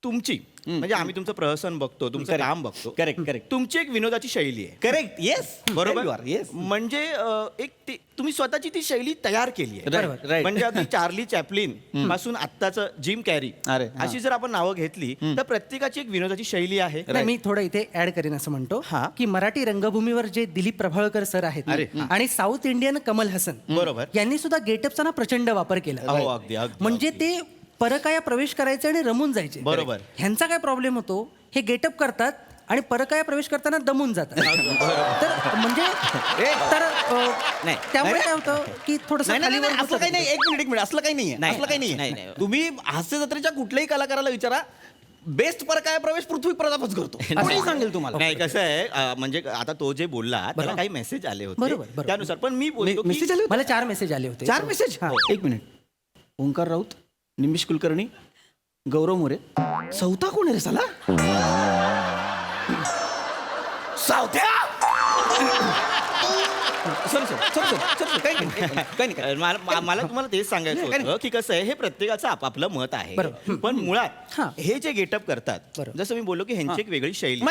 तुमची म्हणजे आम्ही तुमचं प्रहसन बघतो तुमचं काम बघतो. करेक्ट तुमची एक विनोदाची शैली आहे. करेक्ट येस बरोबर. येस म्हणजे एक तुम्ही स्वतःची ती शैली तयार केली आहे. Right. म्हणजे अगदी चार्ली चॅपलिन पासून आत्ताचं जिम कॅरी अशी जर आपण नावं घेतली तर प्रत्येकाची एक विनोदाची शैली आहे. नाही मी थोडं इथे ऍड करेन असं म्हणतो की मराठी रंगभूमीवर जे दिलीप प्रभावळकर सर आहेत आणि साऊथ इंडियन कमल हसन बरोबर यांनी सुद्धा गेटअपचा ना प्रचंड वापर केला. अगदी म्हणजे ते परकाया प्रवेश करायचे आणि रमून जायचे. बरोबर. ह्यांचा काय प्रॉब्लेम होतो हे गेटअप करतात आणि परकाया प्रवेश करताना दमून जातात. तर म्हणजे त्यामुळे काय होतं की थोडंसं असलं काही नाही. एक मिनिट असलं काही नाही. असलं काही नाही. तुम्ही हास्य जत्रेच्या कुठल्याही कलाकाराला विचारा बेस्ट परकाया प्रवेश पृथ्वी प्रतापच करतो. कोणी सांगेल तुम्हाला. नाही कसं आहे म्हणजे आता तो जे बोलला त्याला काही मेसेज आले होते बरोबर. त्यानुसार पण मी बोलतो मेसेज आले मला 4 मेसेज आले होते. 4 मेसेज. एक मिनिट. ओंकार राऊत निमिष कुलकर्णी गौरव मोरे चौथा कोण आहे रे साला. सावत्या. मला तुम्हाला तेच सांगायचं होतं की कसं आहे हे प्रत्येकाचं आपापलं मत आहे. पण मुळात हे जे गेटअप करतात जसं मी बोललो की ह्यांची एक वेगळी शैली.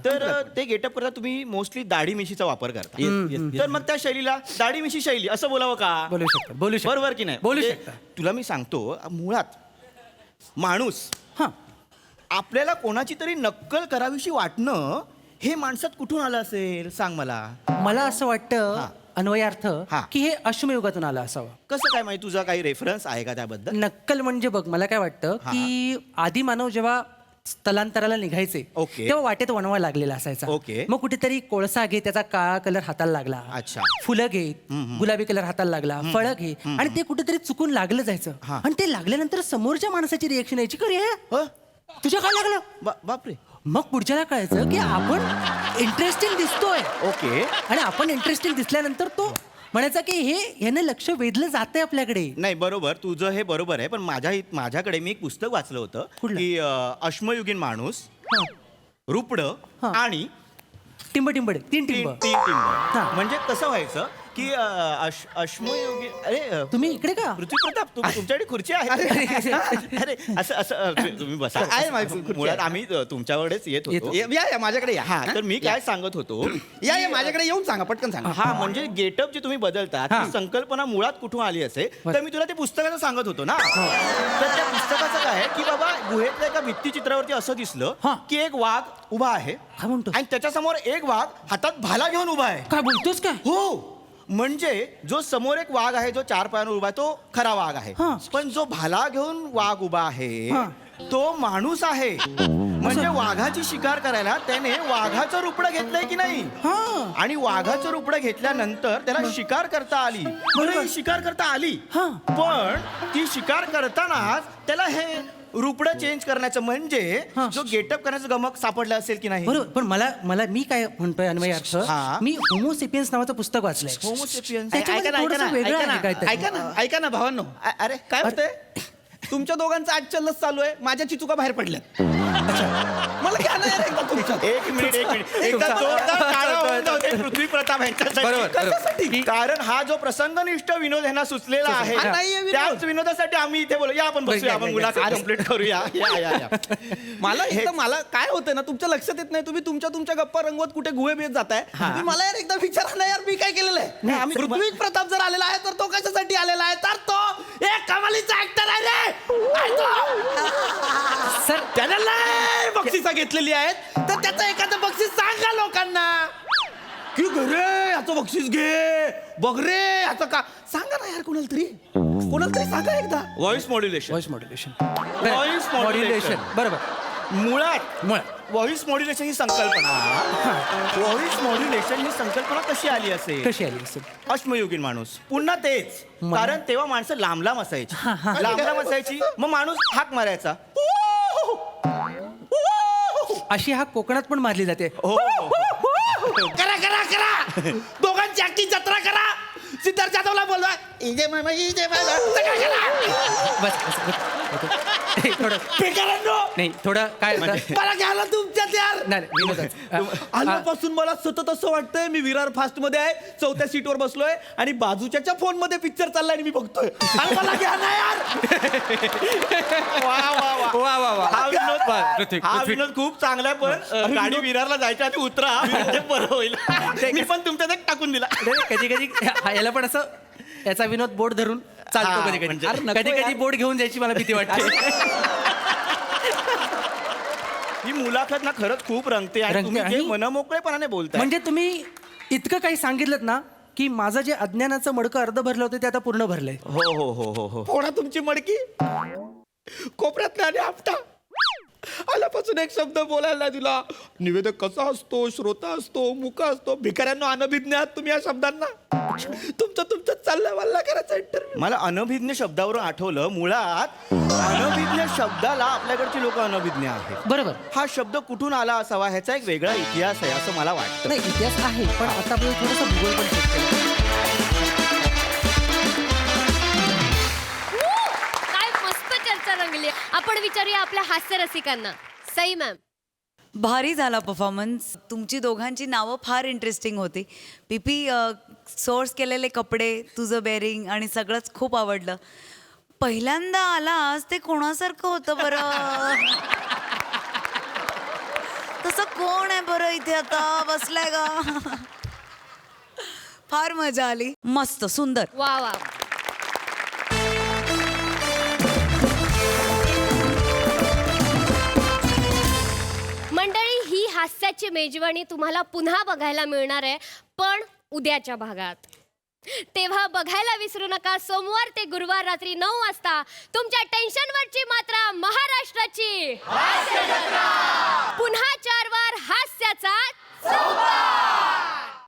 तर ते गेटअप करतात तुम्ही मोस्टली दाढी मिशीचा वापर करता. तर मग त्या शैलीला दाढी मिशी शैली असं बोलावं का. बोलू शकता बरोबर की नाही. बोलू शकता. तुला मी सांगतो मुळात माणूस आपल्याला कोणाची तरी नक्कल करावीशी वाटणं हे माणसात कुठून आलं असेल सांग मला असं वाटतं अन्वयार्थ की हे अश्मयुगातून आलं असावं. कसं काय माहिती तुझा काही रेफरन्स आहे का त्याबद्दल. नक्कल म्हणजे बघ मला काय वाटतं की आधी मानव जेव्हा स्थलांतराला निघायचे तेव्हा वाटेत वणवा लागलेला असायचा. मग कुठेतरी कोळसा घे त्याचा काळा कलर हाताला लागला. अच्छा. फुलं घे गुलाबी कलर हाताला लागला. फळं घे आणि ते कुठेतरी चुकून लागलं जायचं आणि ते लागल्यानंतर समोरच्या माणसाची रिएक्शन यायची का रे तुझ्या काय लागलं बापरे. मग पुढच्याला कळायचं की आपण इंटरेस्टिंग दिसतोय. आणि आपण इंटरेस्टिंग दिसल्यानंतर तो म्हणायचा की हे ह्याने लक्ष वेधलं जातंय आपल्याकडे. नाही बरोबर तुझं हे बरोबर आहे. पण माझ्याकडे मी एक पुस्तक वाचलं होतं की अश्मयुगीन माणूस रुपड आणि टिंबटिंबड 3 टिंब म्हणजे कसं व्हायचं की अश्मयुगी. अरे तुम्ही इकडे का पृथ्वी प्रताप तुमच्याकडे खुर्ची आहे. अरे असं तुम्ही बसा. मुळात आम्ही तुमच्याकडेच येत होतो. या माझ्याकडे या. तर मी काय सांगत होतो या माझ्याकडे येऊन सांगा पटकन सांगा. म्हणजे गेटअप जे तुम्ही बदलता ती संकल्पना मुळात कुठून आली असेल तर मी तुला ते पुस्तकाचं सांगत होतो ना. तर त्या पुस्तकाचं काय की बाबा गुहेतल्या एका भित्तीचित्रावरती असं दिसलं की एक वाघ उभा आहे आणि त्याच्यासमोर एक वाघ हातात भाला घेऊन उभा आहे. काय बोलतोस काय. हो म्हणजे जो समोर एक वाघ आहे जो 4 पायांवर उभा आहे तो खरा वाघ आहे. पण जो भाला घेऊन वाघ उभा आहे तो माणूस आहे. म्हणजे वाघाची शिकार करायला त्याने वाघाचं रुपडं घेतलंय की नाही आणि वाघाचं रुपडं घेतल्यानंतर त्याला शिकार करता आली. बरं, शिकार करता आली पण ती शिकार करतानाच त्याला हे रुपडं चेंज करण्याचं म्हणजे जो गेटअप करण्याचं गमक सापडलं असेल की नाही. बरोबर, पण मला मी काय म्हणतोय अन्वय अर्थ, मी होमोसेपियन्स नावाचं पुस्तक वाचलंय. होमोसेपियन्स ऐका ना भावांनो, अरे काय होतंय? तुमच्या दोघांचं आज चल्लस चालू आहे, माझ्या चिचुका बाहेर पडल्यात. मला घ्या ना यार एकदा तुमच्या. एक मिनिट एकदा जोरदार टाळ्या होऊन जाऊ दे पृथ्वी प्रताप यांच्यासाठी. कशासाठी? कारण हा जो प्रसंगनिष्ठ विनोद यांना सुचलेला आहे हा नाहीये विनोद. त्याच विनोदासाठी आम्ही इथे बोलू. या आपण बसूया, आपण मुलाखत कंप्लीट करूया. या. मला काय होतं ना, तुमच्या लक्षात येत नाही. तुम्ही तुमच्या गप्पा रंगवत कुठे गुहे बेत जाताय. तुम्ही मला यार एकदा विचारा ना यार, मी काय केलेलं आहे. पृथ्वी प्रताप जर आलेला आहे तर तो कशासाठी आलेला आहे? तर तो एक कमालीचा ऍक्टर आहे रे. सर त्याला लय बक्षिसा घेतलेली आहेत, तर त्याचं एखादं बक्षीस सांगा लोकांना की घरे याचं बक्षीस घे, बघ रे याचं का सांगा ना यार. कोणाला तरी सांगा एकदा. Voice modulation. व्हॉइस मॉड्युलेशन बरोबर. मुळात व्हॉइस मॉड्युलेशन ही संकल्पना कशी आली असेल? अश्मयुगीन माणूस पुन्हा तेच. कारण तेव्हा माणसं लांब असायची. मग माणूस हाक मारायचा. अशी हाक कोकणात पण मारली जाते. करा दोघांची ऍक्टिंग जत्रा करा. सिद्धार्थ जाधवला बोलवा. नाही थोडं काय मला घ्यायला तुमच्यात यार. आल्यापासून मला सतत असं वाटतंय मी विरार फास्ट मध्ये आहे, 4थ्या सीटवर बसलोय आणि बाजूच्या फोन मध्ये पिक्चर चाललाय आणि मी बघतोय. आणि मला घ्या ना यार. हा विनोद खूप चांगला आहे. पण गाडी विरारला जायच्या आधी उतरा, म्हणजे बरं होईल. मी पण तुमच्यात एक टाकून दिला. कधी याला पण असं याचा विनोद बोट धरून चालतो. कधी बोट घेऊन जायची मला भीती वाटते. ही मुलाखत ना खरंच खूप रंगते आणि तुम्ही जे मनमोकळेपणाने बोलताय. म्हणजे तुम्ही इतकं काही सांगितलं ना की माझं जे अज्ञानाचं मडकं अर्ध भरलं होतं ते आता पूर्ण भरलंय. हो. थोडा तुमची मडकी कोपऱ्यात आणि आपटा आल्यापासून एक शब्द बोलायला नाही दिला. निवेदक कसा असतो, श्रोता असतो, मुका असतो. भिकाऱ्यांना अनभिज्ञ आहात तुम्ही या शब्दांना. तुमचं चाललंय वल्ला करायचा इंटरव्ह्यू. मला अनभिज्ञ शब्दावरून आठवलं. मुळात अनभिज्ञ शब्दाला आपल्याकडची लोक अनभिज्ञ आहेत. बरोबर. हा शब्द कुठून आला असावा ह्याचा एक वेगळा इतिहास आहे असं मला वाटतं. नाही इतिहास आहे पण आता आपल्याला थोडंसं भूगोल पण शिकतो. काय मस्त चर्चा रंगली. आपण विचारूया आपल्या हास्य रसिकांना. सई मॅम, भारी झाला परफॉर्मन्स. तुमची दोघांची नावं फार इंटरेस्टिंग होती. पीपी सोर्स केलेले कपडे, तुझं बेरिंग आणि सगळंच खूप आवडलं. पहिल्यांदा आलास ते कोणासारखं होतं बरं? तसं कोण आहे बरं इथे आता बसलाय का? फार मजा आली. मस्त सुंदर. वा. मंडळी, ही हास्याची मेजवानी तुम्हाला पुन्हा बघायला मिळणार आहे, पण उद्याच्या भागात. तेव्हा बघायला विसरू नका. सोमवार ते गुरुवार रात्री 9 वाजता तुमच्या टेन्शनवरची मात्रा महाराष्ट्राची पुन्हा 4 वार हास्याचा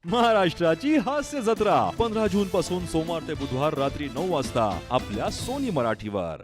महाराष्ट्राची हास्य जत्रा 15 जून पासून सोमवार ते बुधवार रात्री 9 वाजता आपल्या सोनी मराठीवर.